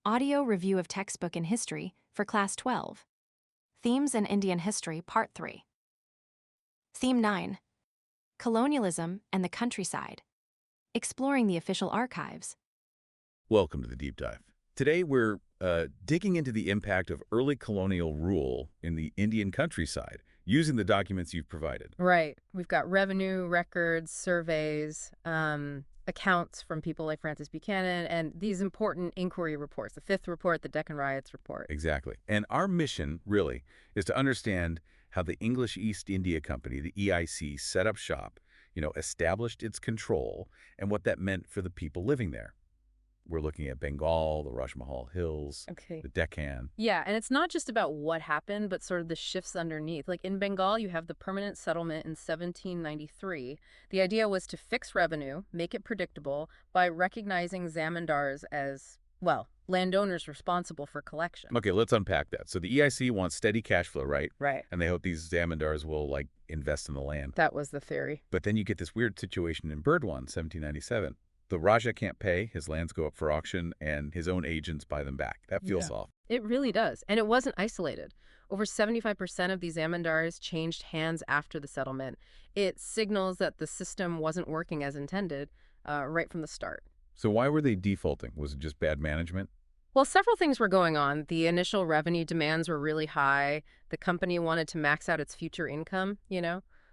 Audio Review of Textbook in History for Class 12. Themes in Indian History, Part 3. Theme 9. Colonialism and the Countryside. Exploring the Official Archives. Welcome to the Deep Dive. Today we're digging into the impact of early colonial rule in the Indian countryside, using the documents you've provided. Right. We've got revenue, records, surveys, accounts from people like Francis Buchanan, and these important inquiry reports, the Fifth Report, the Deccan Riots Report. Exactly. And our mission, really, is to understand how the English East India Company, the EIC, set up shop, established its control, and what that meant for the people living there. We're looking at Bengal, the Rajmahal Hills, the Deccan. Yeah, and it's not just about what happened, but sort of the shifts underneath. Like in Bengal, you have the permanent settlement in 1793. The idea was to fix revenue, make it predictable, by recognizing Zamindars as, well, landowners responsible for collection. Okay, let's unpack that. So the EIC wants steady cash flow, right? Right. And they hope these Zamindars will, invest in the land. That was the theory. But then you get this weird situation in Burdwan, 1797. The Raja can't pay, his lands go up for auction, and his own agents buy them back. That feels off. It really does. And it wasn't isolated. Over 75% of these Zamindars changed hands after the settlement. It signals that the system wasn't working as intended right from the start. So why were they defaulting? Was it just bad management? Well, several things were going on. The initial revenue demands were really high. The company wanted to max out its future income,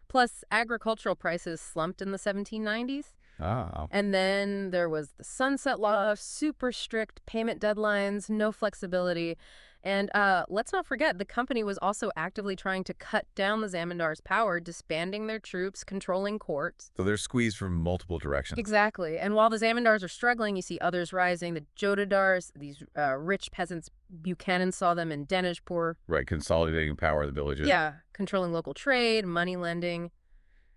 Plus, agricultural prices slumped in the 1790s. Ah. And then there was the sunset law, super strict payment deadlines, no flexibility. And let's not forget, the company was also actively trying to cut down the Zamindars' power, disbanding their troops, controlling courts. So they're squeezed from multiple directions. Exactly. And while the Zamindars are struggling, you see others rising. The Jotedars, these rich peasants, Buchanan saw them in Denishpur. Right, consolidating power of the villages. Yeah, controlling local trade, money lending.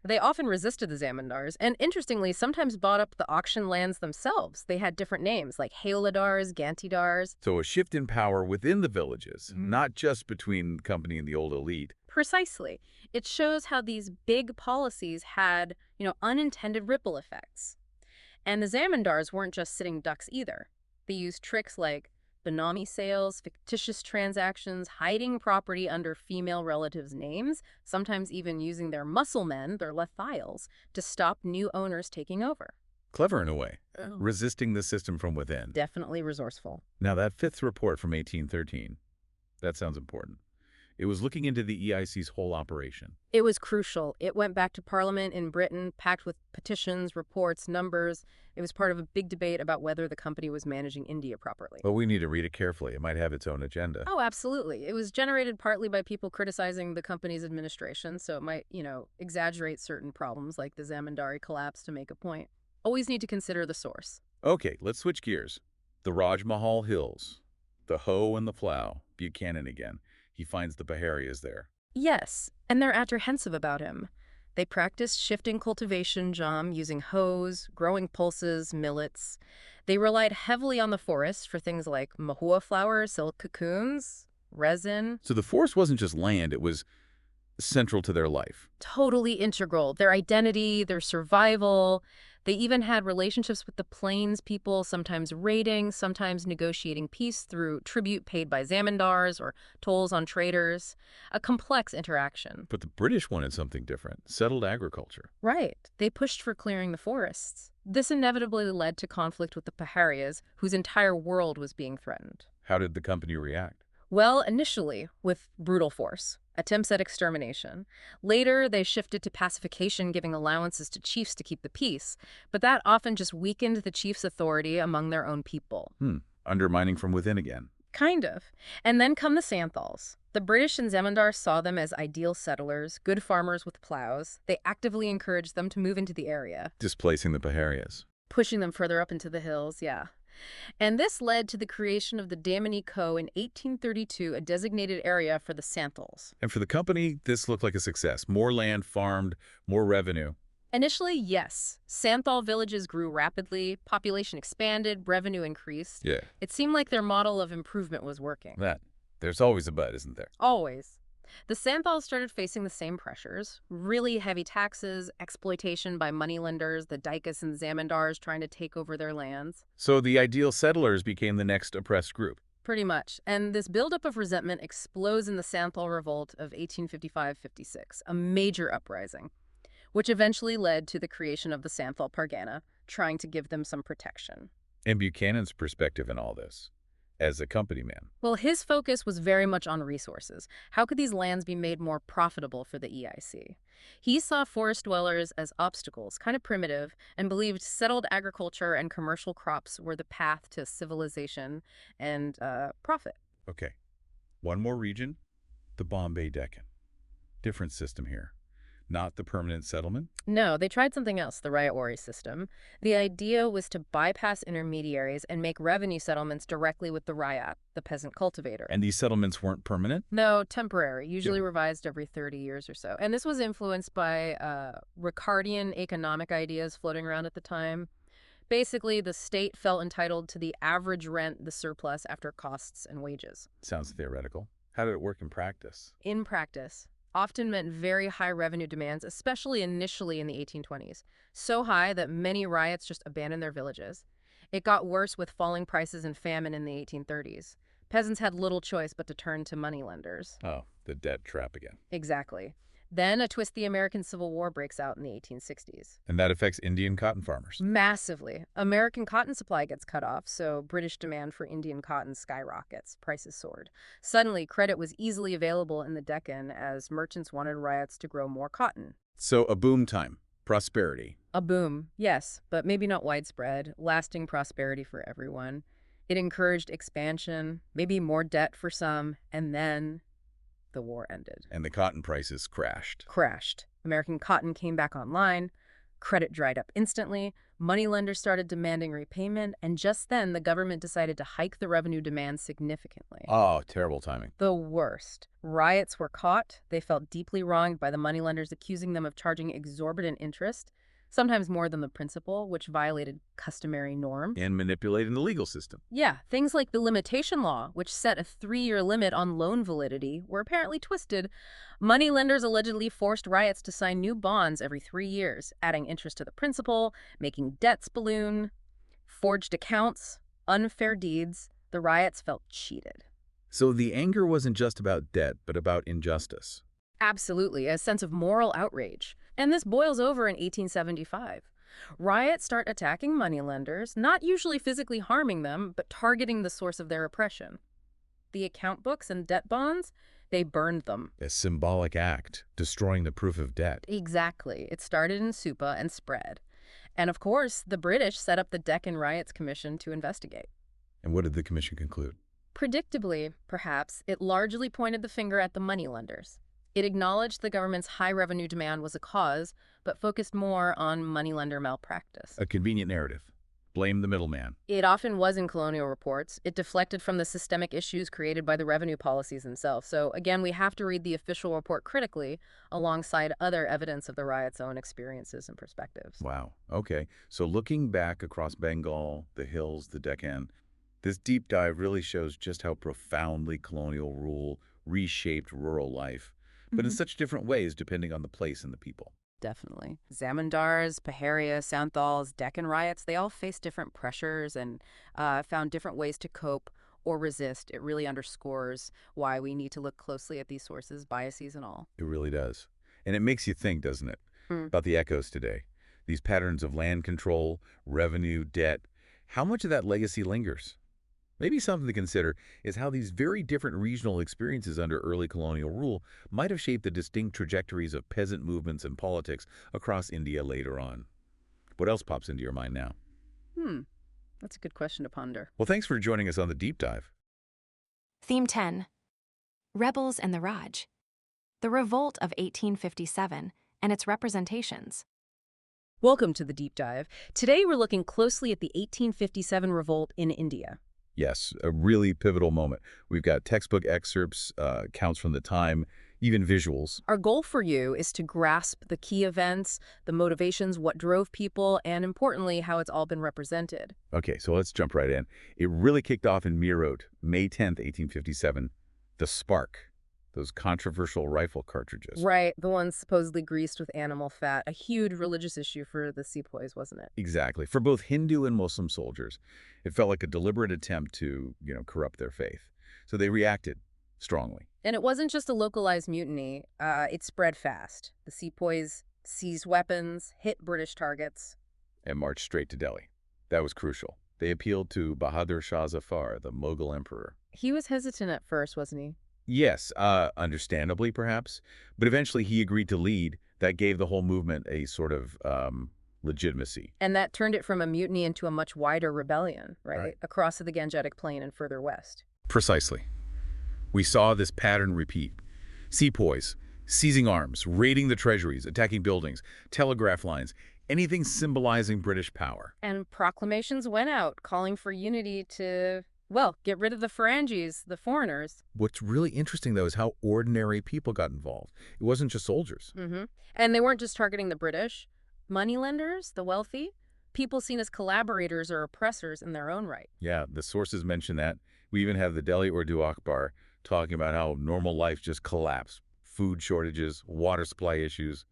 They often resisted the Zamindars, and interestingly, sometimes bought up the auction lands themselves. They had different names, like Haoladars, Gantidars. So a shift in power within the villages, not just between the company and the old elite. Precisely. It shows how these big policies had, unintended ripple effects. And the Zamindars weren't just sitting ducks either. They used tricks like benami sales, fictitious transactions, hiding property under female relatives' names, sometimes even using their muscle men, their lethials, to stop new owners taking over. Clever in a way, resisting the system from within. Definitely resourceful. Now that Fifth Report from 1813, that sounds important. It was looking into the EIC's whole operation. It was crucial. It went back to Parliament in Britain, packed with petitions, reports, numbers. It was part of a big debate about whether the company was managing India properly. But we need to read it carefully. It might have its own agenda. Oh, absolutely. It was generated partly by people criticizing the company's administration, so it might, exaggerate certain problems like the Zamindari collapse to make a point. Always need to consider the source. Okay, let's switch gears. The Rajmahal Hills, the hoe and the plow, Buchanan again. He finds the Paharias there. Yes, and they're apprehensive about him. They practice shifting cultivation, using hoes, growing pulses, millets. They relied heavily on the forest for things like mahua flowers, silk cocoons, resin. So the forest wasn't just land, it was central to their life. Totally integral. Their identity, their survival. They even had relationships with the plains people, sometimes raiding, sometimes negotiating peace through tribute paid by Zamindars or tolls on traders. A complex interaction. But the British wanted something different, settled agriculture. Right. They pushed for clearing the forests. This inevitably led to conflict with the Paharias, whose entire world was being threatened. How did the company react? Well, initially, with brutal force. Attempts at extermination. Later, they shifted to pacification, giving allowances to chiefs to keep the peace. But that often just weakened the chiefs' authority among their own people. Undermining from within again. Kind of. And then come the Santhals. The British and Zamindars saw them as ideal settlers, good farmers with plows. They actively encouraged them to move into the area. Displacing the Paharias. Pushing them further up into the hills, yeah. And this led to the creation of the Damani Co. in 1832, a designated area for the Santhals. And for the company, this looked like a success. More land farmed, more revenue. Initially, yes. Santhal villages grew rapidly, population expanded, revenue increased. Yeah. It seemed like their model of improvement was working. There's always a but, isn't there? Always. The Santhals started facing the same pressures, really heavy taxes, exploitation by moneylenders, the Dykas and Zamindars trying to take over their lands. So the ideal settlers became the next oppressed group. Pretty much. And this buildup of resentment explodes in the Santhal Revolt of 1855-56, a major uprising, which eventually led to the creation of the Santhal Pargana, trying to give them some protection. And Buchanan's perspective in all this, as a company man. Well, his focus was very much on resources. How could these lands be made more profitable for the EIC? He saw forest dwellers as obstacles, kind of primitive, and believed settled agriculture and commercial crops were the path to civilization and profit. Okay, one more region, the Bombay Deccan. Different system here. Not the permanent settlement? No, they tried something else, the Ryotwari system. The idea was to bypass intermediaries and make revenue settlements directly with the Ryot, the peasant cultivator. And these settlements weren't permanent? No, temporary, usually revised every 30 years or so. And this was influenced by Ricardian economic ideas floating around at the time. Basically, the state felt entitled to the average rent, the surplus, after costs and wages. Sounds theoretical. How did it work in practice? In practice, often meant very high revenue demands, especially initially in the 1820s. So high that many riots just abandoned their villages. It got worse with falling prices and famine in the 1830s. Peasants had little choice but to turn to moneylenders. Oh, the debt trap again. Exactly. Then a twist, the American Civil War breaks out in the 1860s. And that affects Indian cotton farmers. Massively. American cotton supply gets cut off, so British demand for Indian cotton skyrockets. Prices soared. Suddenly, credit was easily available in the Deccan as merchants wanted ryots to grow more cotton. So a boom time. Prosperity. A boom, yes, but maybe not widespread, lasting prosperity for everyone. It encouraged expansion, maybe more debt for some, and then the war ended. And the cotton prices crashed. Crashed. American cotton came back online. Credit dried up instantly. Moneylenders started demanding repayment, and just then the government decided to hike the revenue demand significantly. Oh, terrible timing. The worst. Riots were caught. They felt deeply wronged by the moneylenders, accusing them of charging exorbitant interest, sometimes more than the principal, which violated customary norm. And manipulating the legal system. Yeah, things like the limitation law, which set a 3-year limit on loan validity, were apparently twisted. Moneylenders allegedly forced riots to sign new bonds every 3 years, adding interest to the principal, making debts balloon, forged accounts, unfair deeds. The riots felt cheated. So the anger wasn't just about debt, but about injustice. Absolutely, a sense of moral outrage. And this boils over in 1875. Riots start attacking moneylenders, not usually physically harming them, but targeting the source of their oppression. The account books and debt bonds, they burned them. A symbolic act, destroying the proof of debt. Exactly. It started in Supa and spread. And of course, the British set up the Deccan Riots Commission to investigate. And what did the commission conclude? Predictably, perhaps, it largely pointed the finger at the moneylenders. It acknowledged the government's high revenue demand was a cause, but focused more on moneylender malpractice. A convenient narrative. Blame the middleman. It often was in colonial reports. It deflected from the systemic issues created by the revenue policies themselves. So again, we have to read the official report critically alongside other evidence of the riot's own experiences and perspectives. Wow. Okay. So looking back across Bengal, the hills, the Deccan, this deep dive really shows just how profoundly colonial rule reshaped rural life, but in such different ways depending on the place and the people. Definitely. Zamindars, Paharias, Santhals, Deccan riots, they all faced different pressures and found different ways to cope or resist. It really underscores why we need to look closely at these sources, biases and all. It really does. And it makes you think, doesn't it, about the echoes today. These patterns of land control, revenue, debt. How much of that legacy lingers? Maybe something to consider is how these very different regional experiences under early colonial rule might have shaped the distinct trajectories of peasant movements and politics across India later on. What else pops into your mind now? That's a good question to ponder. Well, thanks for joining us on the Deep Dive. Theme 10. Rebels and the Raj. The Revolt of 1857 and its representations. Welcome to the Deep Dive. Today we're looking closely at the 1857 revolt in India. Yes, a really pivotal moment. We've got textbook excerpts, accounts from the time, even visuals. Our goal for you is to grasp the key events, the motivations, what drove people, and importantly, how it's all been represented. Okay, so let's jump right in. It really kicked off in Meerut, May 10th, 1857. The spark, those controversial rifle cartridges. Right, the ones supposedly greased with animal fat. A huge religious issue for the sepoys, wasn't it? Exactly. For both Hindu and Muslim soldiers, it felt like a deliberate attempt to, corrupt their faith. So they reacted strongly. And it wasn't just a localized mutiny. It spread fast. The sepoys seized weapons, hit British targets. And marched straight to Delhi. That was crucial. They appealed to Bahadur Shah Zafar, the Mughal emperor. He was hesitant at first, wasn't he? Yes, understandably perhaps, but eventually he agreed to lead. That gave the whole movement a sort of legitimacy. And that turned it from a mutiny into a much wider rebellion, right? Right. Across the Gangetic Plain and further west. Precisely. We saw this pattern repeat. Sepoys, seizing arms, raiding the treasuries, attacking buildings, telegraph lines, anything symbolizing British power. And proclamations went out calling for unity to, well, get rid of the Ferengis, the foreigners. What's really interesting, though, is how ordinary people got involved. It wasn't just soldiers. And they weren't just targeting the British. Moneylenders, the wealthy, people seen as collaborators or oppressors in their own right. Yeah, the sources mention that. We even have the Delhi Urdu Akhbar talking about how normal life just collapsed. Food shortages, water supply issues,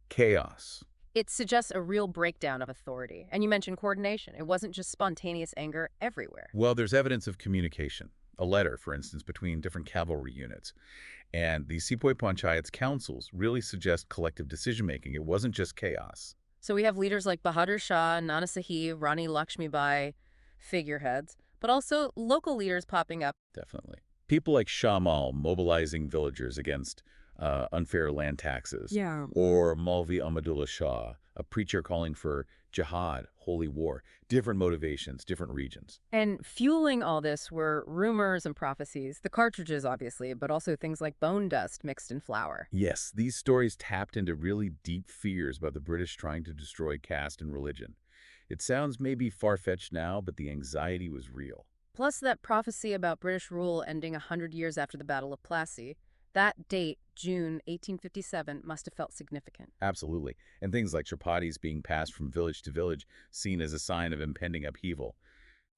chaos. It suggests a real breakdown of authority. And you mentioned coordination. It wasn't just spontaneous anger everywhere. Well, there's evidence of communication. A letter, for instance, between different cavalry units. And these Sepoy Panchayats councils really suggest collective decision-making. It wasn't just chaos. So we have leaders like Bahadur Shah, Nana Sahib, Rani Lakshmibai, figureheads, but also local leaders popping up. Definitely. People like Shamal mobilizing villagers against unfair land taxes. Yeah. Or Maulvi Ahmadullah Shah, a preacher calling for jihad, holy war. Different motivations, different regions. And fueling all this were rumors and prophecies. The cartridges, obviously, but also things like bone dust mixed in flour. Yes, these stories tapped into really deep fears about the British trying to destroy caste and religion. It sounds maybe far-fetched now, but the anxiety was real. Plus that prophecy about British rule ending 100 years after the Battle of Plassey. That date, June 1857, must have felt significant. Absolutely. And things like chapatis being passed from village to village, seen as a sign of impending upheaval.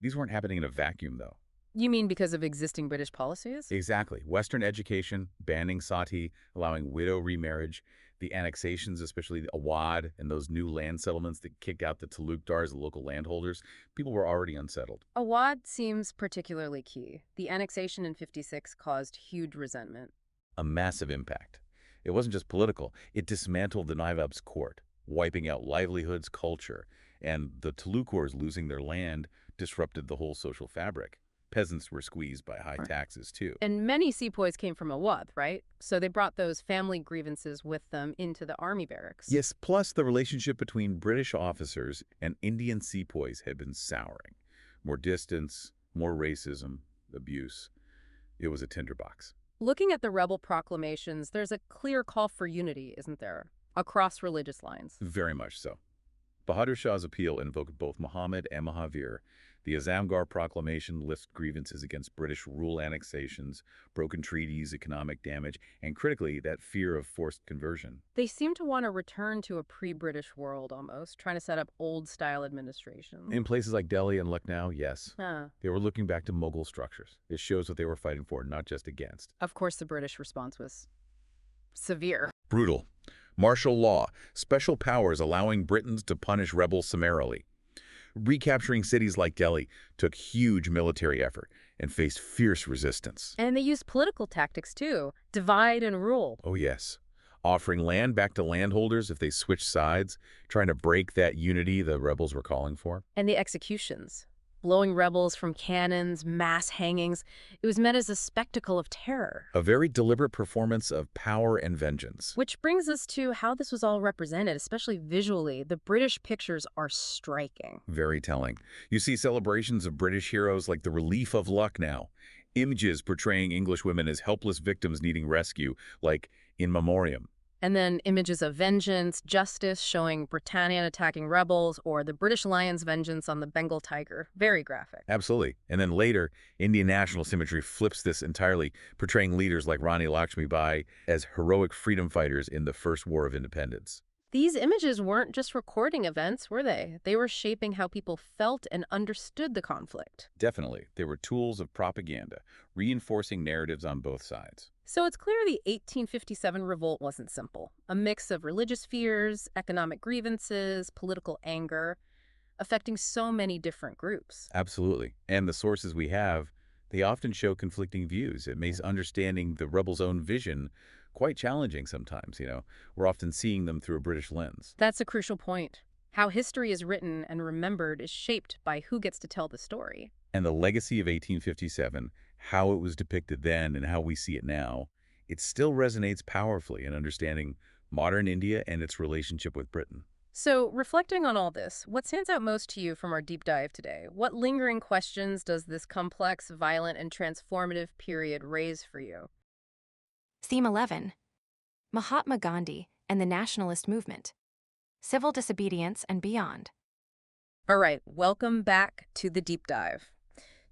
These weren't happening in a vacuum, though. You mean because of existing British policies? Exactly. Western education, banning sati, allowing widow remarriage, the annexations, especially the Awad and those new land settlements that kicked out the Talukdars, the local landholders, people were already unsettled. Awad seems particularly key. The annexation in 56 caused huge resentment. A massive impact. It wasn't just political. It dismantled the Nawab's court, wiping out livelihoods, culture, and the Talukdars losing their land disrupted the whole social fabric. Peasants were squeezed by high taxes, too. And many sepoys came from Awadh, right? So they brought those family grievances with them into the army barracks. Yes, plus the relationship between British officers and Indian sepoys had been souring. More distance, more racism, abuse. It was a tinderbox. Looking at the rebel proclamations, there's a clear call for unity, isn't there? Across religious lines. Very much so. Bahadur Shah's appeal invoked both Muhammad and Mahavir. The Azamgar Proclamation lists grievances against British rule annexations, broken treaties, economic damage, and critically, that fear of forced conversion. They seem to want to return to a pre-British world almost, trying to set up old-style administration. In places like Delhi and Lucknow, yes. Huh. They were looking back to Mughal structures. It shows what they were fighting for, not just against. Of course, the British response was severe. Brutal. Martial law, special powers allowing Britons to punish rebels summarily. Recapturing cities like Delhi took huge military effort and faced fierce resistance. And they used political tactics too. Divide and rule. Oh yes. Offering land back to landholders if they switched sides, trying to break that unity the rebels were calling for. And the executions. Blowing rebels from cannons, mass hangings. It was meant as a spectacle of terror. A very deliberate performance of power and vengeance. Which brings us to how this was all represented, especially visually. The British pictures are striking. Very telling. You see celebrations of British heroes like the Relief of Lucknow. Images portraying English women as helpless victims needing rescue, like In Memoriam. And then images of vengeance, justice, showing Britannia attacking rebels, or the British Lion's vengeance on the Bengal tiger. Very graphic. Absolutely. And then later, Indian national symmetry flips this entirely, portraying leaders like Rani Lakshmibai as heroic freedom fighters in the First War of Independence. These images weren't just recording events, were they? They were shaping how people felt and understood the conflict. Definitely. They were tools of propaganda, reinforcing narratives on both sides. So it's clear the 1857 revolt wasn't simple. A mix of religious fears, economic grievances, political anger, affecting so many different groups. Absolutely. And the sources we have, they often show conflicting views. It makes understanding the rebels' own vision quite challenging sometimes, We're often seeing them through a British lens. That's a crucial point. How history is written and remembered is shaped by who gets to tell the story. And the legacy of 1857, how it was depicted then and how we see it now, it still resonates powerfully in understanding modern India and its relationship with Britain. So, reflecting on all this, what stands out most to you from our deep dive today? What lingering questions does this complex, violent, and transformative period raise for you? Theme 11. Mahatma Gandhi and the Nationalist Movement. Civil Disobedience and Beyond. All right, welcome back to the deep dive.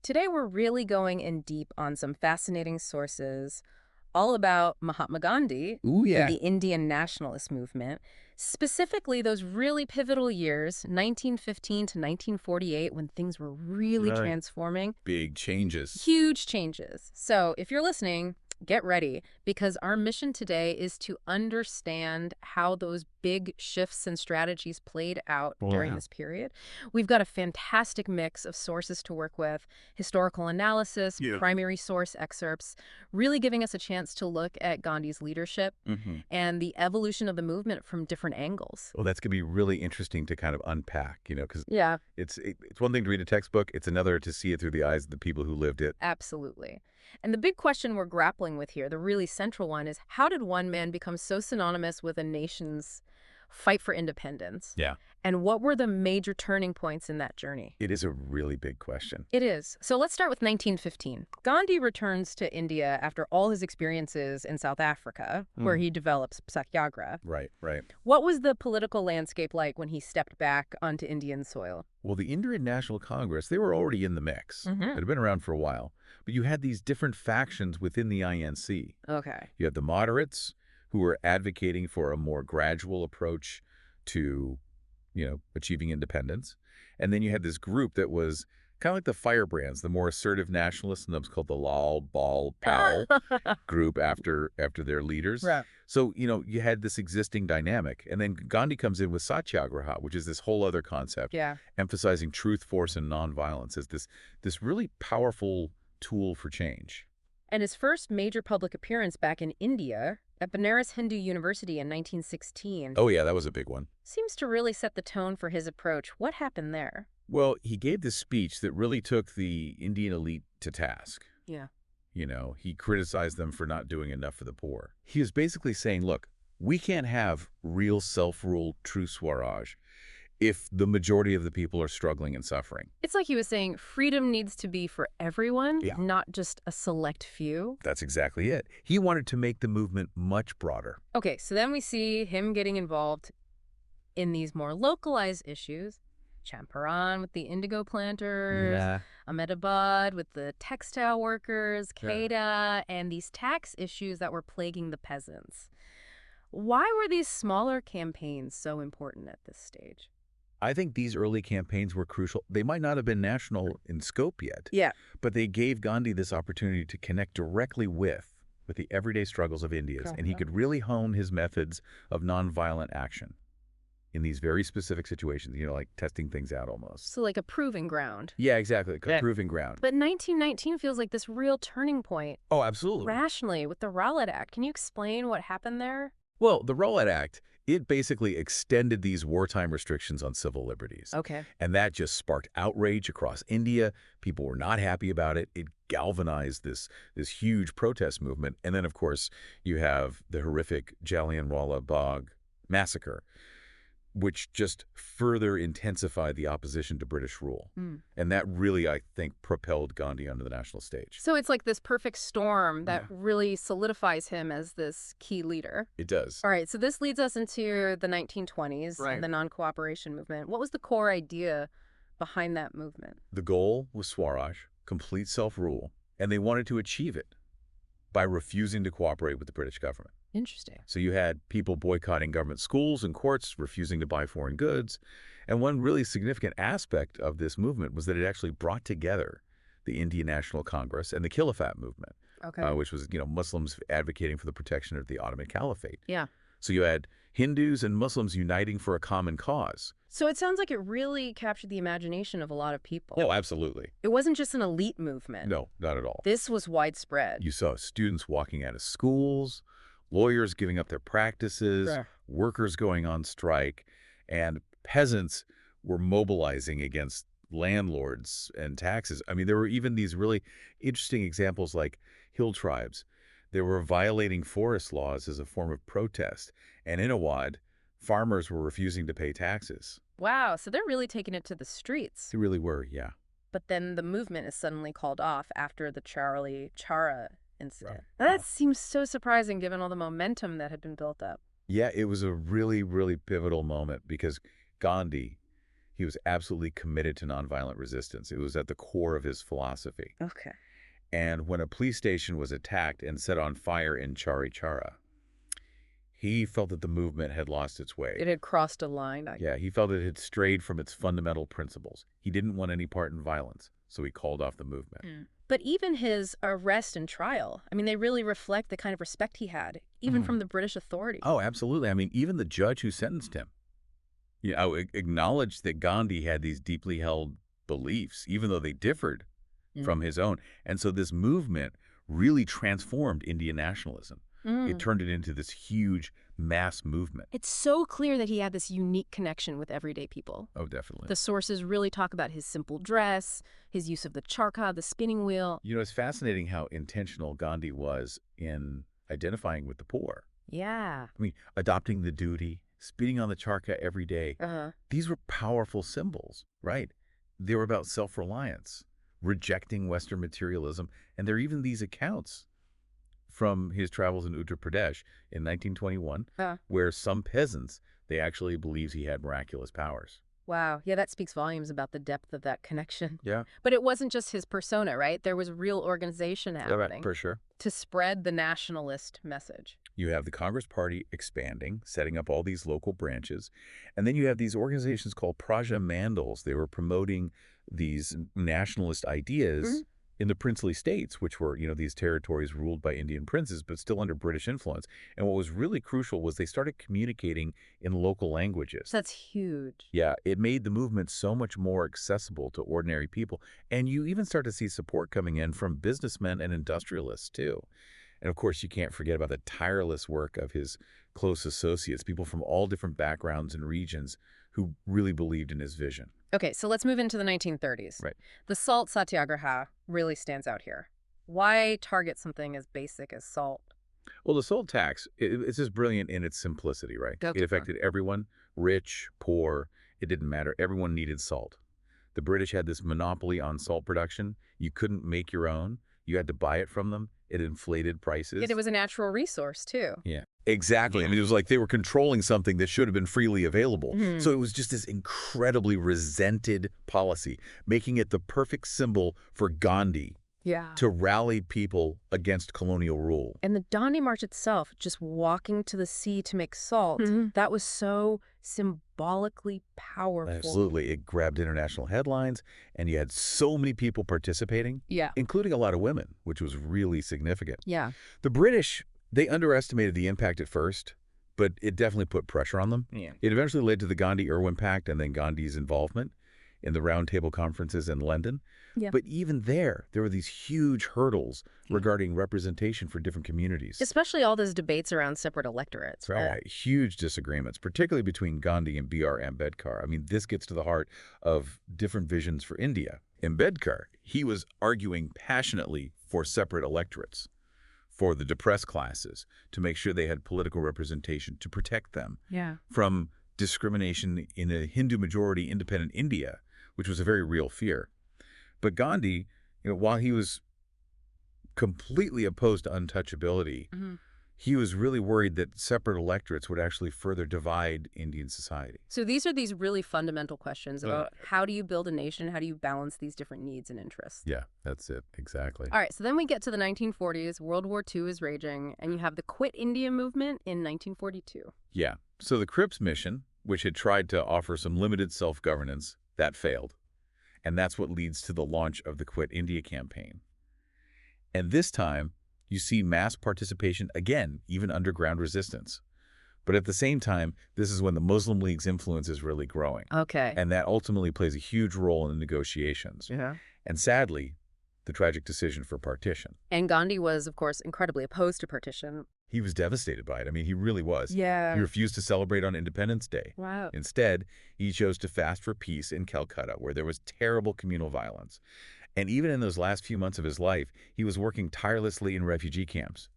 Today we're really going in deep on some fascinating sources all about Mahatma Gandhi Ooh, and the Indian nationalist movement, specifically those really pivotal years, 1915 to 1948, when things were really Right. transforming. Big changes. Huge changes. So if you're listening, get ready, because our mission today is to understand how those big shifts and strategies played out during this period. We've got a fantastic mix of sources to work with, historical analysis, primary source excerpts, really giving us a chance to look at Gandhi's leadership and the evolution of the movement from different angles. Well, that's going to be really interesting to kind of unpack, because Yeah, it's one thing to read a textbook. It's another to see it through the eyes of the people who lived it. absolutely. And the big question we're grappling with here, the really central one, is how did one man become so synonymous with a nation's fight for independence? Yeah. And what were the major turning points in that journey? It is a really big question. It is. So let's start with 1915. Gandhi returns to India after all his experiences in South Africa, where he develops satyagraha. Right, right. What was the political landscape like when he stepped back onto Indian soil? Well, the Indian National Congress, they were already in the mix. It had been around for a while. But you had these different factions within the INC. Okay. You had the moderates, who were advocating for a more gradual approach to, achieving independence. And then you had this group that was kind of like the firebrands, the more assertive nationalists, and that was called the Lal Bal Pal group after their leaders. Right. So, you had this existing dynamic. And then Gandhi comes in with satyagraha, which is this whole other concept, Yeah. emphasizing truth, force, and nonviolence as this really powerful tool for change. And his first major public appearance back in India at Banaras Hindu University in 1916 Oh, yeah, that was a big one. seems to really set the tone for his approach. What happened there? Well, he gave this speech that really took the Indian elite to task. Yeah. He criticized them for not doing enough for the poor. He was basically saying, look, we can't have real self-rule, true Swaraj if the majority of the people are struggling and suffering. It's like he was saying freedom needs to be for everyone, Yeah. not just a select few. That's exactly it. He wanted to make the movement much broader. Okay, so then we see him getting involved in these more localized issues. Champaran with the indigo planters, Ahmedabad with the textile workers, Quetta, and these tax issues that were plaguing the peasants. Why were these smaller campaigns so important at this stage? I think these early campaigns were crucial. They might not have been national in scope yet, Yeah. but they gave Gandhi this opportunity to connect directly with the everyday struggles of Indians, and he could really hone his methods of nonviolent action in these very specific situations, like testing things out almost. So like a proving ground. Yeah, exactly, a proving ground. But 1919 feels like this real turning point Oh, absolutely. rationally with the Rowlatt Act. Can you explain what happened there? Well, the Rowlatt Act, it basically extended these wartime restrictions on civil liberties. Okay. And that just sparked outrage across India. People were not happy about it. It galvanized this huge protest movement. And then, of course, you have the horrific Jallianwala Bagh massacre, which just further intensified the opposition to British rule. And that really, I think, propelled Gandhi onto the national stage. So it's like this perfect storm that really solidifies him as this key leader. It does. All right, so this leads us into the 1920s Right. and the non-cooperation movement. What was the core idea behind that movement? The goal was Swaraj, complete self-rule, and they wanted to achieve it by refusing to cooperate with the British government. Interesting. So you had people boycotting government schools and courts, refusing to buy foreign goods. And one really significant aspect of this movement was that it actually brought together the Indian National Congress and the Khilafat movement, Okay. which was, Muslims advocating for the protection of the Ottoman Caliphate. Yeah. So you had Hindus and Muslims uniting for a common cause. So it sounds like it really captured the imagination of a lot of people. Oh, absolutely. It wasn't just an elite movement. No, not at all. This was widespread. You saw students walking out of schools, lawyers giving up their practices, Sure. workers going on strike, and peasants were mobilizing against landlords and taxes. I mean, there were even these really interesting examples like hill tribes. They were violating forest laws as a form of protest. And in Awad, farmers were refusing to pay taxes. Wow, so they're really taking it to the streets. They really were, yeah. But then the movement is suddenly called off after the Charlie Chara incident. Right. Now, that seems so surprising given all the momentum that had been built up. Yeah, it was a really, really pivotal moment because Gandhi, he was absolutely committed to nonviolent resistance. It was at the core of his philosophy. Okay. And when a police station was attacked and set on fire in Chari Chara, he felt that the movement had lost its way. It had crossed a line. Yeah, he felt it had strayed from its fundamental principles. He didn't want any part in violence, so he called off the movement. But even his arrest and trial, I mean, they really reflect the kind of respect he had, even from the British authorities. Oh, absolutely. I mean, even the judge who sentenced him, acknowledged that Gandhi had these deeply held beliefs, even though they differed from his own. And so this movement really transformed Indian nationalism. It turned it into this huge mass movement. It's so clear that he had this unique connection with everyday people. Oh, definitely. The sources really talk about his simple dress, his use of the charkha, the spinning wheel. It's fascinating how intentional Gandhi was in identifying with the poor. Yeah. I mean, adopting the duty, spinning on the charkha every day. These were powerful symbols, right? They were about self-reliance, rejecting Western materialism, and there are even these accounts from his travels in Uttar Pradesh in 1921, where some peasants, they actually believed he had miraculous powers. Wow. Yeah, that speaks volumes about the depth of that connection. Yeah. But it wasn't just his persona, right? There was real organization happening For sure. to spread the nationalist message. You have the Congress Party expanding, setting up all these local branches. And then you have these organizations called Praja Mandals. They were promoting these nationalist ideas in the princely states, which were, these territories ruled by Indian princes, but still under British influence. And what was really crucial was they started communicating in local languages. That's huge. Yeah, it made the movement so much more accessible to ordinary people. And you even start to see support coming in from businessmen and industrialists, too. And of course, you can't forget about the tireless work of his close associates, people from all different backgrounds and regions who really believed in his vision. Okay, so let's move into the 1930s. Right. The salt satyagraha really stands out here. Why target something as basic as salt? Well, the salt tax, it's just brilliant in its simplicity, right? Okay. It affected everyone, rich, poor, it didn't matter. Everyone needed salt. The British had this monopoly on salt production. You couldn't make your own. You had to buy it from them. It inflated prices. Yet it was a natural resource, too. Yeah, exactly. I mean, it was like they were controlling something that should have been freely available. So it was just this incredibly resented policy, making it the perfect symbol for Gandhi to rally people against colonial rule. And the Dandi March itself, just walking to the sea to make salt, that was so symbolically powerful. Absolutely. It grabbed international headlines, and you had so many people participating, including a lot of women, which was really significant. Yeah. The British, they underestimated the impact at first, but it definitely put pressure on them. Yeah. It eventually led to the Gandhi-Irwin Pact and then Gandhi's involvement in the roundtable conferences in London. Yeah. But even there were these huge hurdles regarding representation for different communities. Especially all those debates around separate electorates, right? Right. Huge disagreements, particularly between Gandhi and B.R. Ambedkar. I mean, this gets to the heart of different visions for India. Ambedkar, he was arguing passionately for separate electorates, for the depressed classes, to make sure they had political representation, to protect them from discrimination in a Hindu-majority independent India, which was a very real fear. But Gandhi, while he was completely opposed to untouchability, He was really worried that separate electorates would actually further divide Indian society. So these are these really fundamental questions about how do you build a nation? How do you balance these different needs and interests? Yeah, that's it. Exactly. All right, so then we get to the 1940s. World War II is raging, and you have the Quit India movement in 1942. Yeah. So the Cripps mission, which had tried to offer some limited self-governance, that failed. And that's what leads to the launch of the Quit India campaign. And this time, you see mass participation again, even underground resistance. But at the same time, this is when the Muslim League's influence is really growing. Okay. And that ultimately plays a huge role in the negotiations. Yeah. And sadly, the tragic decision for partition. And Gandhi was, of course, incredibly opposed to partition. He was devastated by it. I mean, he really was. Yeah. He refused to celebrate on Independence Day. Wow. Instead, he chose to fast for peace in Calcutta, where there was terrible communal violence. And even in those last few months of his life, he was working tirelessly in refugee camps,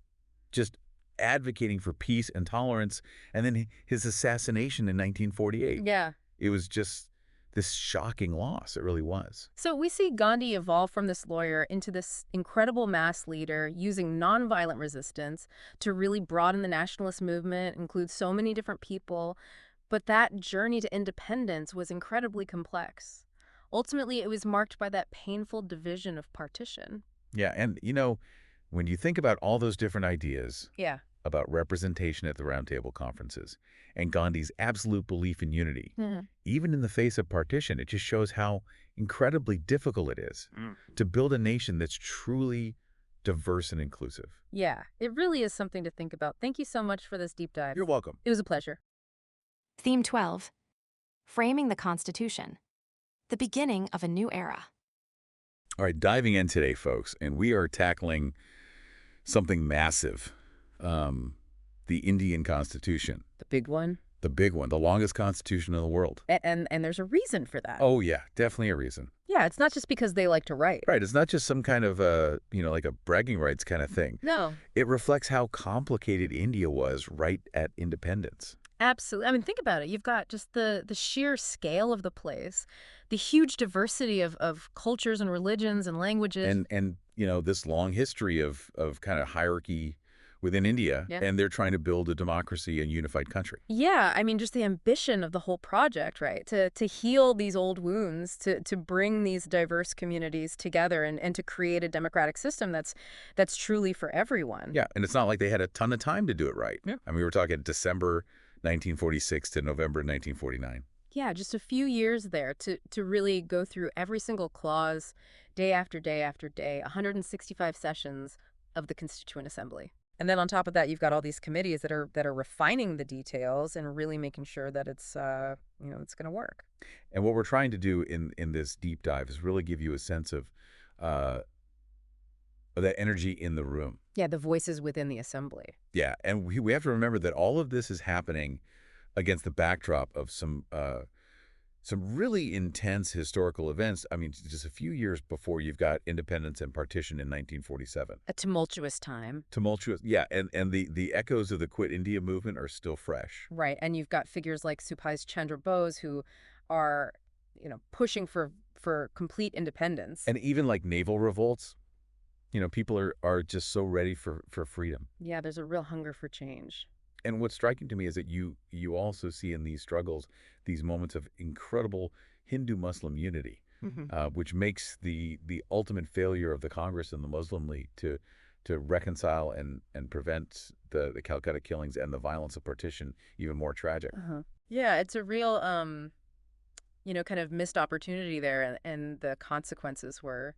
just advocating for peace and tolerance. And then his assassination in 1948. Yeah. It was just this shocking loss. It really was. So we see Gandhi evolve from this lawyer into this incredible mass leader using nonviolent resistance to really broaden the nationalist movement, include so many different people. But that journey to independence was incredibly complex. Ultimately, it was marked by that painful division of partition. Yeah, and when you think about all those different ideas about representation at the roundtable conferences and Gandhi's absolute belief in unity, even in the face of partition, it just shows how incredibly difficult it is to build a nation that's truly diverse and inclusive. Yeah, it really is something to think about. Thank you so much for this deep dive. You're welcome. It was a pleasure. Theme 12. Framing the Constitution. The beginning of a new era. All right, diving in today, folks, and we are tackling something massive, the Indian Constitution. The big one? The big one, the longest constitution in the world. And there's a reason for that. Oh, yeah, definitely a reason. Yeah, it's not just because they like to write. Right, it's not just some kind of, like a bragging rights kind of thing. No. It reflects how complicated India was right at independence. Absolutely. I mean, think about it. You've got just the sheer scale of the place, the huge diversity of cultures and religions and languages. And this long history of kind of hierarchy within India, and they're trying to build a democracy and unified country. Yeah, I mean, just the ambition of the whole project, right? To heal these old wounds, to bring these diverse communities together and to create a democratic system that's truly for everyone. Yeah, and it's not like they had a ton of time to do it right. Yeah. I mean, we were talking December 1946 to November 1949. Yeah, just a few years there to really go through every single clause, day after day after day, 165 sessions of the Constituent Assembly. And then on top of that, you've got all these committees that are refining the details and really making sure that it's it's going to work. And what we're trying to do in this deep dive is really give you a sense of that energy in the room. Yeah, the voices within the assembly. Yeah, and we have to remember that all of this is happening against the backdrop of some really intense historical events. I mean, just a few years before you've got independence and partition in 1947. A tumultuous time. Tumultuous, yeah, and the echoes of the Quit India movement are still fresh. Right, and you've got figures like Subhas Chandra Bose who are, pushing for complete independence. And even like naval revolts. People are just so ready for freedom. Yeah, there's a real hunger for change. And what's striking to me is that you also see in these struggles these moments of incredible Hindu-Muslim unity, which makes the ultimate failure of the Congress and the Muslim League to reconcile and prevent the Calcutta killings and the violence of partition even more tragic. Yeah, it's a real, kind of missed opportunity there, and the consequences were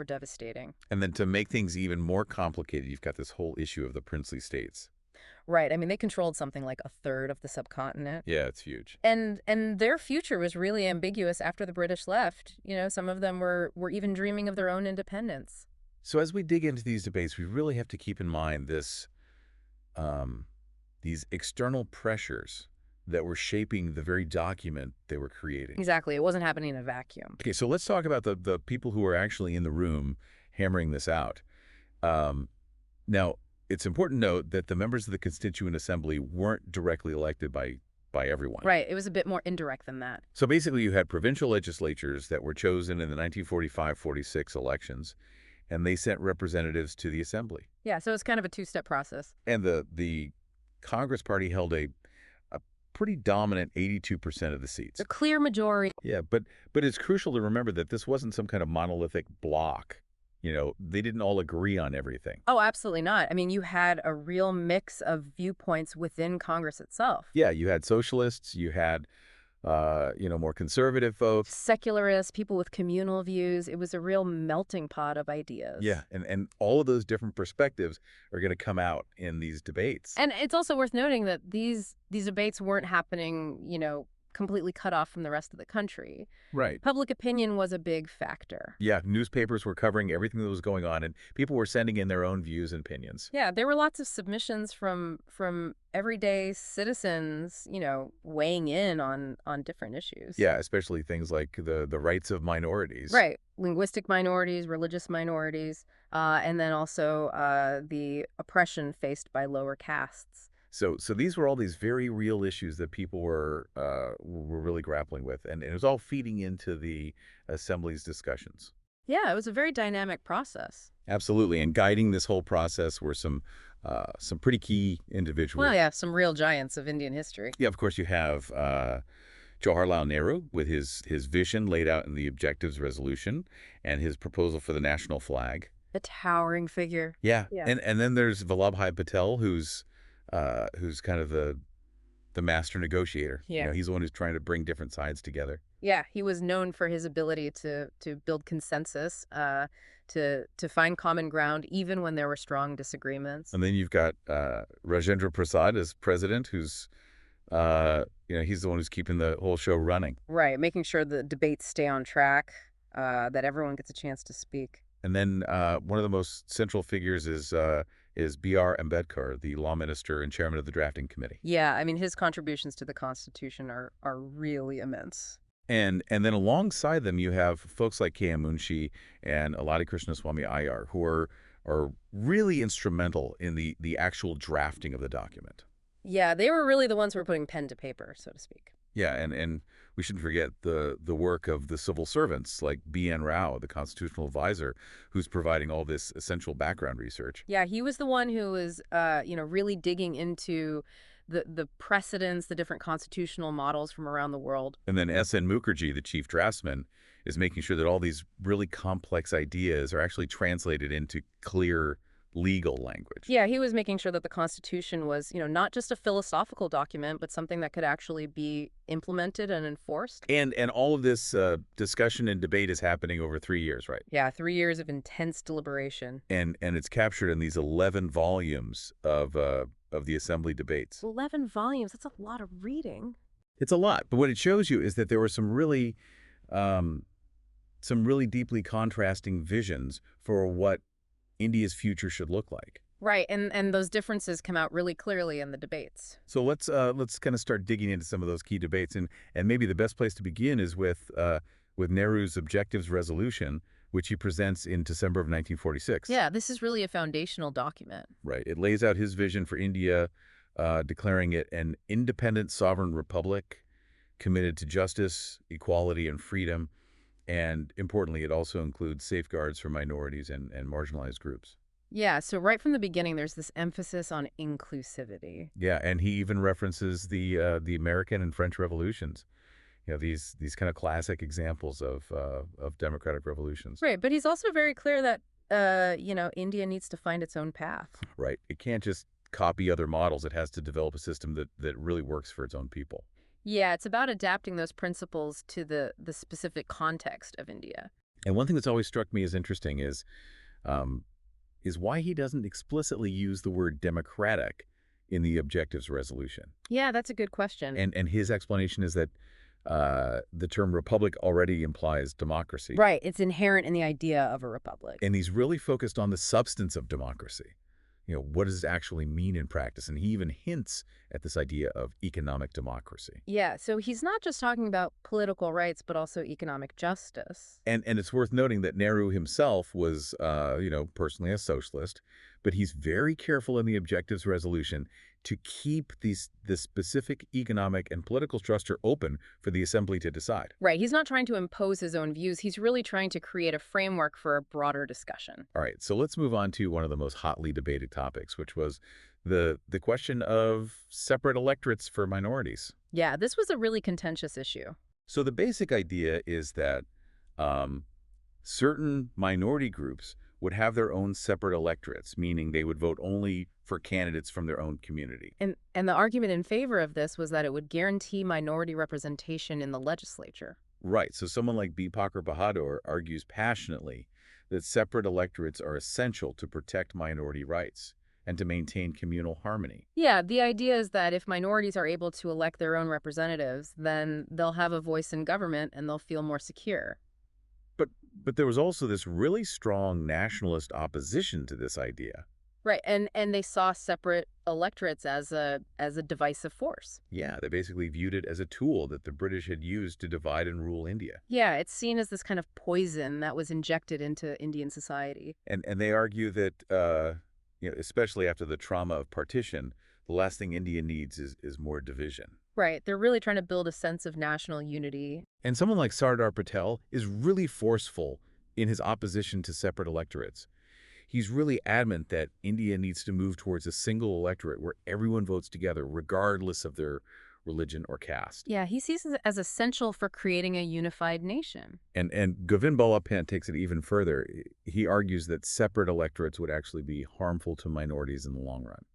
devastating. And then to make things even more complicated, you've got this whole issue of the princely states. Right. I mean, they controlled something like a third of the subcontinent. Yeah, it's huge. And their future was really ambiguous after the British left. Some of them were even dreaming of their own independence. So as we dig into these debates, we really have to keep in mind these external pressures that were shaping the very document they were creating. Exactly. It wasn't happening in a vacuum. Okay, so let's talk about the people who are actually in the room hammering this out. Now, it's important to note that the members of the Constituent Assembly weren't directly elected by everyone. Right. It was a bit more indirect than that. So basically, you had provincial legislatures that were chosen in the 1945-46 elections, and they sent representatives to the Assembly. Yeah, so it's kind of a two-step process. And the Congress Party held a pretty dominant 82% of the seats. A clear majority. Yeah, but it's crucial to remember that this wasn't some kind of monolithic block. They didn't all agree on everything. Oh, absolutely not. I mean, you had a real mix of viewpoints within Congress itself. Yeah, you had socialists, you had more conservative folks. Secularists, people with communal views. It was a real melting pot of ideas. Yeah, and all of those different perspectives are going to come out in these debates. And it's also worth noting that these debates weren't happening, completely cut off from the rest of the country. Right. Public opinion was a big factor. Yeah, newspapers were covering everything that was going on, and people were sending in their own views and opinions. Yeah, there were lots of submissions from everyday citizens, weighing in on different issues. Yeah, especially things like the rights of minorities. Right. Linguistic minorities, religious minorities, and then also the oppression faced by lower castes. So these were all these very real issues that people were really grappling with, and it was all feeding into the Assembly's discussions. Yeah, it was a very dynamic process. Absolutely, and guiding this whole process were some pretty key individuals. Well, yeah, some real giants of Indian history. Yeah, of course, you have Jawaharlal Nehru with his vision laid out in the Objectives Resolution and his proposal for the national flag. A towering figure. Yeah, Yeah. and then there's Vallabhbhai Patel, who's kind of the master negotiator. Yeah. He's the one who's trying to bring different sides together. Yeah, he was known for his ability to build consensus, to find common ground, even when there were strong disagreements. And then you've got Rajendra Prasad as president, who's he's the one who's keeping the whole show running. Right, making sure the debates stay on track, that everyone gets a chance to speak. And then one of the most central figures is B.R. Ambedkar, the law minister and chairman of the drafting committee. Yeah, I mean, his contributions to the Constitution are really immense. And then alongside them, you have folks like K.M. Munshi and Aladi Krishnaswamy Iyer, who are really instrumental in the actual drafting of the document. Yeah, they were really the ones who were putting pen to paper, so to speak. Yeah, and we shouldn't forget the work of the civil servants like B.N. Rao, the constitutional advisor, who's providing all this essential background research. Yeah, he was the one who was, really digging into the precedents, the different constitutional models from around the world. And then S.N. Mukherjee, the chief draftsman, is making sure that all these really complex ideas are actually translated into clear legal language. Yeah, he was making sure that the Constitution was, not just a philosophical document, but something that could actually be implemented and enforced. And all of this discussion and debate is happening over 3 years, right? Yeah, 3 years of intense deliberation. And it's captured in these 11 volumes of the Assembly debates. 11 volumes, that's a lot of reading. It's a lot, but what it shows you is that there were some really deeply contrasting visions for what India's future should look like. Right, and those differences come out really clearly in the debates. So let's kind of start digging into some of those key debates, and maybe the best place to begin is with Nehru's Objectives Resolution, which he presents in December of 1946. Yeah, this is really a foundational document. Right. It lays out his vision for India, declaring it an independent sovereign republic committed to justice, equality, and freedom. And importantly, it also includes safeguards for minorities and marginalized groups. Yeah, so right from the beginning, there's this emphasis on inclusivity. Yeah, and he even references the American and French revolutions. These kind of classic examples of democratic revolutions. Right, but he's also very clear that, India needs to find its own path. Right. It can't just copy other models. It has to develop a system that really works for its own people. Yeah, it's about adapting those principles to the specific context of India. And one thing that's always struck me as interesting is why he doesn't explicitly use the word democratic in the Objectives Resolution. Yeah, that's a good question. And his explanation is that the term republic already implies democracy. Right, it's inherent in the idea of a republic. And he's really focused on the substance of democracy. What does it actually mean in practice? And he even hints at this idea of economic democracy. Yeah, so he's not just talking about political rights, but also economic justice. And it's worth noting that Nehru himself was, personally a socialist, but he's very careful in the Objectives Resolution to keep this specific economic and political structure open for the assembly to decide. Right. He's not trying to impose his own views. He's really trying to create a framework for a broader discussion. All right, so let's move on to one of the most hotly debated topics, which was the question of separate electorates for minorities. Yeah, this was a really contentious issue. So the basic idea is that certain minority groups would have their own separate electorates, meaning they would vote only for candidates from their own community. And the argument in favor of this was that it would guarantee minority representation in the legislature. Right, so someone like Bipakar Bahadur argues passionately that separate electorates are essential to protect minority rights and to maintain communal harmony. Yeah, the idea is that if minorities are able to elect their own representatives, then they'll have a voice in government and they'll feel more secure. But there was also this really strong nationalist opposition to this idea. Right, and they saw separate electorates as a divisive force. Yeah, they basically viewed it as a tool that the British had used to divide and rule India. Yeah, it's seen as this kind of poison that was injected into Indian society. And they argue that, especially after the trauma of partition, the last thing India needs is more division. Right, they're really trying to build a sense of national unity. And someone like Sardar Patel is really forceful in his opposition to separate electorates. He's really adamant that India needs to move towards a single electorate where everyone votes together, regardless of their religion or caste. Yeah, he sees it as essential for creating a unified nation. And Govind Balla Pant takes it even further. He argues that separate electorates would actually be harmful to minorities in the long run.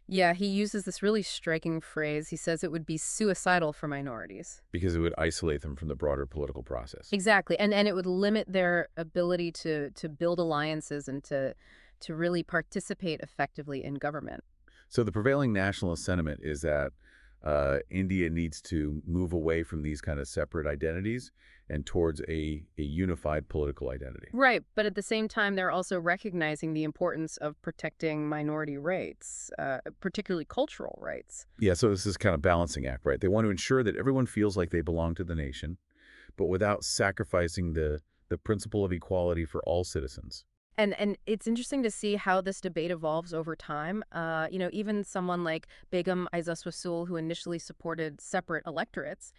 Yeah, he uses this really striking phrase. He says it would be suicidal for minorities. Because it would isolate them from the broader political process. Exactly, and it would limit their ability to build alliances and to really participate effectively in government. So the prevailing nationalist sentiment is that India needs to move away from these kind of separate identities and towards a unified political identity. Right, but at the same time, they're also recognizing the importance of protecting minority rights, particularly cultural rights. Yeah, so this is kind of balancing act, right? They want to ensure that everyone feels like they belong to the nation, but without sacrificing the principle of equality for all citizens. And it's interesting to see how this debate evolves over time. Even someone like Begum Aizas Wasul, who initially supported separate electorates,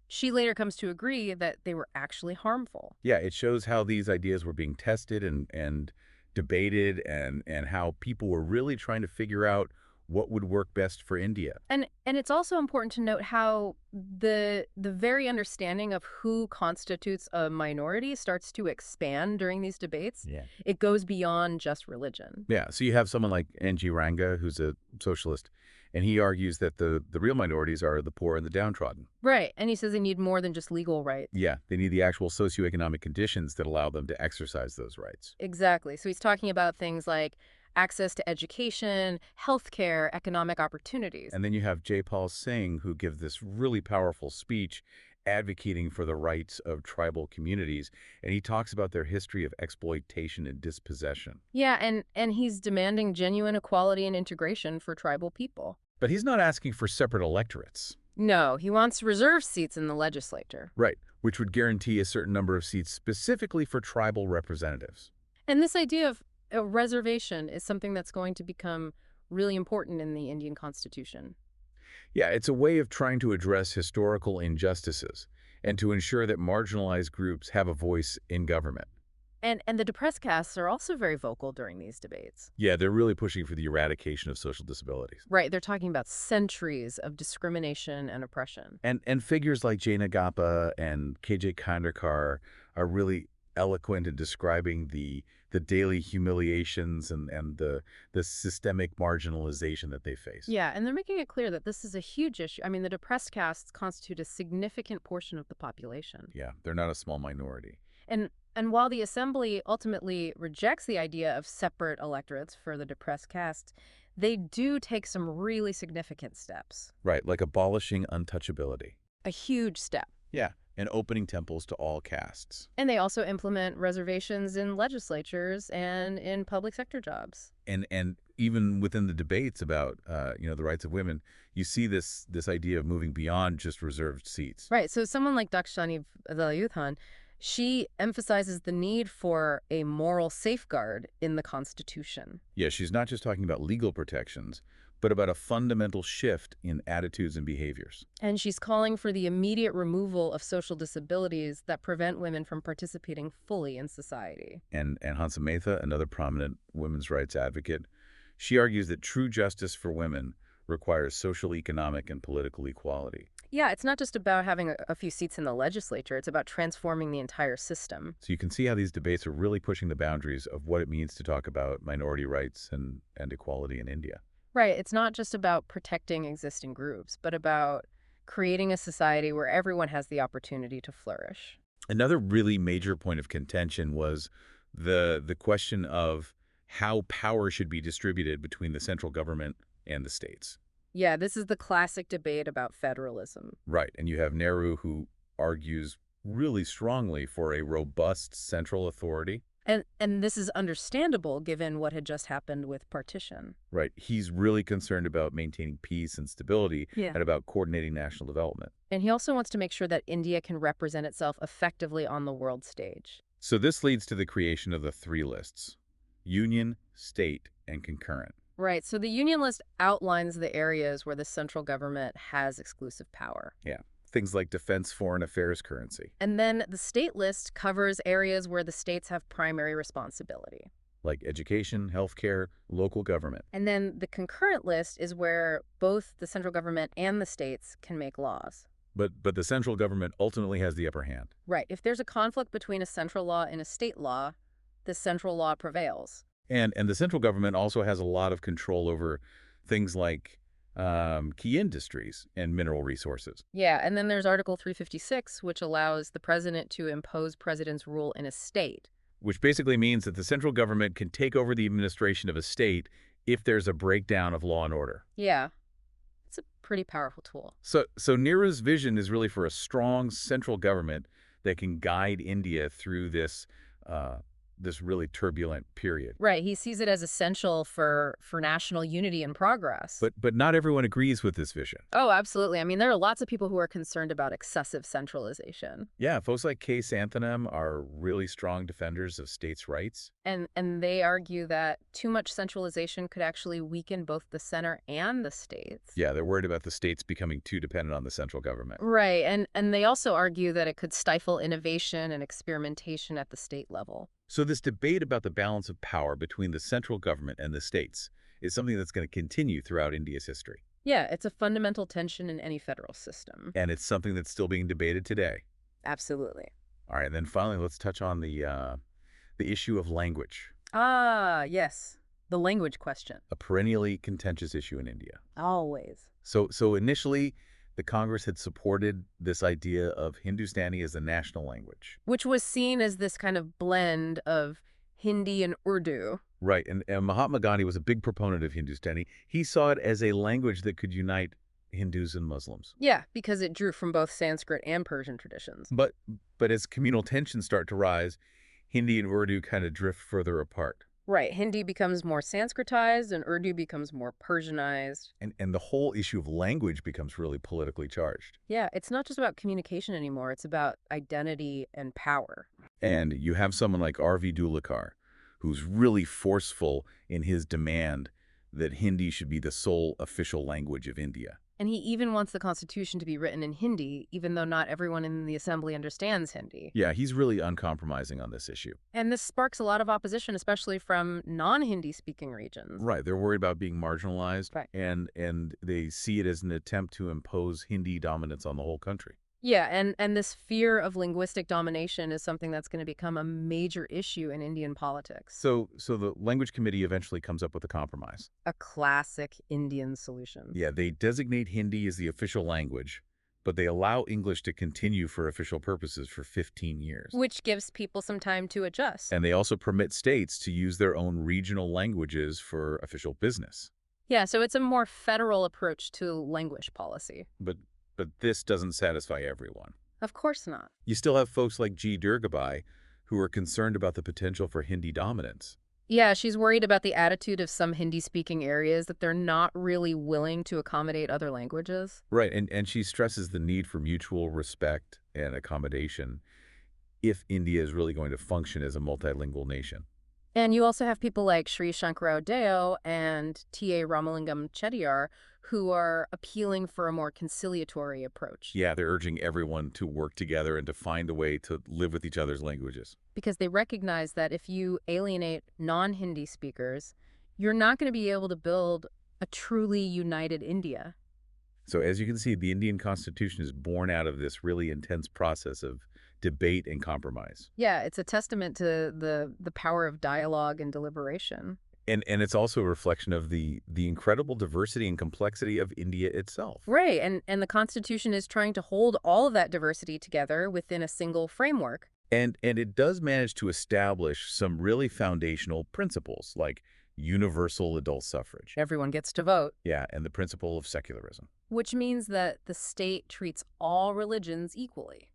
she later comes to agree that they were actually harmful. Yeah, it shows how these ideas were being tested and debated and how people were really trying to figure out what would work best for India. And it's also important to note how the very understanding of who constitutes a minority starts to expand during these debates. Yeah. It goes beyond just religion. Yeah, so you have someone like N.G. Ranga, who's a socialist, and he argues that the real minorities are the poor and the downtrodden. Right, and he says they need more than just legal rights. Yeah, they need the actual socioeconomic conditions that allow them to exercise those rights. Exactly. So he's talking about things like access to education, healthcare, economic opportunities. And then you have Jaipal Singh, who gives this really powerful speech advocating for the rights of tribal communities, and he talks about their history of exploitation and dispossession. Yeah, and he's demanding genuine equality and integration for tribal people. But he's not asking for separate electorates. No, he wants reserved seats in the legislature. Right, which would guarantee a certain number of seats specifically for tribal representatives. And this idea of a reservation is something that's going to become really important in the Indian Constitution. Yeah, it's a way of trying to address historical injustices and to ensure that marginalized groups have a voice in government. And the depressed castes are also very vocal during these debates. Yeah, they're really pushing for the eradication of social disabilities. Right, they're talking about centuries of discrimination and oppression. And figures like Jaina Gappa and K.J. Khandarkar are really eloquent in describing the daily humiliations and the systemic marginalization that they face. Yeah, and they're making it clear that this is a huge issue. I mean, the depressed castes constitute a significant portion of the population. Yeah, they're not a small minority. And while the assembly ultimately rejects the idea of separate electorates for the depressed castes, they do take some really significant steps. Right, like abolishing untouchability. A huge step. Yeah, and opening temples to all castes. And they also implement reservations in legislatures and in public sector jobs. And even within the debates about the rights of women, you see this idea of moving beyond just reserved seats. Right. So someone like Dakshani Valayuthan, She emphasizes the need for a moral safeguard in the Constitution. Yeah, she's not just talking about legal protections, but about a fundamental shift in attitudes and behaviors. And she's calling for the immediate removal of social disabilities that prevent women from participating fully in society. And Hansa Mehta, another prominent women's rights advocate, she argues that true justice for women requires social, economic, and political equality. Yeah, it's not just about having a few seats in the legislature. It's about transforming the entire system. So you can see how these debates are really pushing the boundaries of what it means to talk about minority rights and equality in India. Right. It's not just about protecting existing groups, but about creating a society where everyone has the opportunity to flourish. Another really major point of contention was the question of how power should be distributed between the central government and the states. Yeah, this is the classic debate about federalism. Right, and you have Nehru, who argues really strongly for a robust central authority. And this is understandable given what had just happened with partition. Right, he's really concerned about maintaining peace and stability and about coordinating national development. And he also wants to make sure that India can represent itself effectively on the world stage. So this leads to the creation of the three lists: union, state, and concurrent. Right, so the Union list outlines the areas where the central government has exclusive power. Yeah, things like defense, foreign affairs, currency. And then the state list covers areas where the states have primary responsibility. Like education, healthcare, local government. And then the concurrent list is where both the central government and the states can make laws. But the central government ultimately has the upper hand. Right, if there's a conflict between a central law and a state law, the central law prevails. And the central government also has a lot of control over things like key industries and mineral resources. Yeah, and then there's Article 356, which allows the president to impose president's rule in a state. Which basically means that the central government can take over the administration of a state if there's a breakdown of law and order. Yeah, it's a pretty powerful tool. So Nehru's vision is really for a strong central government that can guide India through this really turbulent period. Right. He sees it as essential for national unity and progress. But not everyone agrees with this vision. Oh, absolutely. I mean, there are lots of people who are concerned about excessive centralization. Yeah, folks like K. Santhanam are really strong defenders of states' rights. And they argue that too much centralization could actually weaken both the center and the states. Yeah, they're worried about the states becoming too dependent on the central government. Right. And they also argue that it could stifle innovation and experimentation at the state level. So this debate about the balance of power between the central government and the states is something that's going to continue throughout India's history. Yeah, it's a fundamental tension in any federal system. And it's something that's still being debated today. Absolutely. All right, and then finally, let's touch on the issue of language. Ah, yes. The language question. A perennially contentious issue in India. Always. So initially, the Congress had supported this idea of Hindustani as a national language. Which was seen as this kind of blend of Hindi and Urdu. Right, and Mahatma Gandhi was a big proponent of Hindustani. He saw it as a language that could unite Hindus and Muslims. Yeah, because it drew from both Sanskrit and Persian traditions. But as communal tensions start to rise, Hindi and Urdu kind of drift further apart. Right. Hindi becomes more Sanskritized and Urdu becomes more Persianized. And the whole issue of language becomes really politically charged. Yeah, it's not just about communication anymore. It's about identity and power. And you have someone like R.V. Dulekar, who's really forceful in his demand that Hindi should be the sole official language of India. And he even wants the Constitution to be written in Hindi, even though not everyone in the assembly understands Hindi. Yeah, he's really uncompromising on this issue. And this sparks a lot of opposition, especially from non-Hindi speaking regions. Right, they're worried about being marginalized, right. and they see it as an attempt to impose Hindi dominance on the whole country. Yeah, and this fear of linguistic domination is something that's going to become a major issue in Indian politics. So the Language Committee eventually comes up with a compromise. A classic Indian solution. Yeah, they designate Hindi as the official language, but they allow English to continue for official purposes for 15 years. Which gives people some time to adjust. And they also permit states to use their own regional languages for official business. Yeah, so it's a more federal approach to language policy. But this doesn't satisfy everyone. Of course not. You still have folks like G. Durgabai who are concerned about the potential for Hindi dominance. Yeah, she's worried about the attitude of some Hindi-speaking areas that they're not really willing to accommodate other languages. Right, and she stresses the need for mutual respect and accommodation, if India is really going to function as a multilingual nation. And you also have people like Sri Shankarao and T.A. Ramalingam Chettiar who are appealing for a more conciliatory approach. Yeah, they're urging everyone to work together and to find a way to live with each other's languages. Because they recognize that if you alienate non-Hindi speakers, you're not going to be able to build a truly united India. So as you can see, the Indian Constitution is born out of this really intense process of debate and compromise. Yeah, it's a testament to the power of dialogue and deliberation. And it's also a reflection of the incredible diversity and complexity of India itself. Right, and the Constitution is trying to hold all of that diversity together within a single framework. And it does manage to establish some really foundational principles, like universal adult suffrage. Everyone gets to vote. Yeah, and the principle of secularism. Which means that the state treats all religions equally.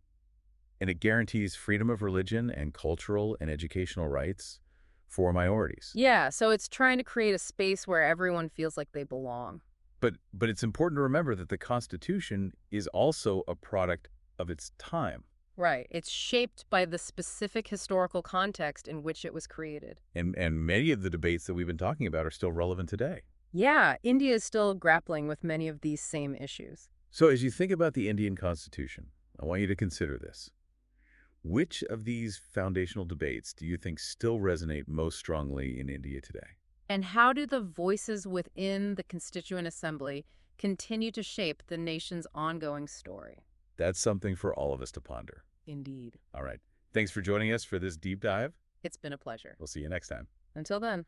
And it guarantees freedom of religion and cultural and educational rights for minorities. Yeah, so it's trying to create a space where everyone feels like they belong. But it's important to remember that the Constitution is also a product of its time. Right. It's shaped by the specific historical context in which it was created. And many of the debates that we've been talking about are still relevant today. Yeah, India is still grappling with many of these same issues. So as you think about the Indian Constitution, I want you to consider this. Which of these foundational debates do you think still resonate most strongly in India today? And how do the voices within the Constituent Assembly continue to shape the nation's ongoing story? That's something for all of us to ponder. Indeed. All right. Thanks for joining us for this deep dive. It's been a pleasure. We'll see you next time. Until then.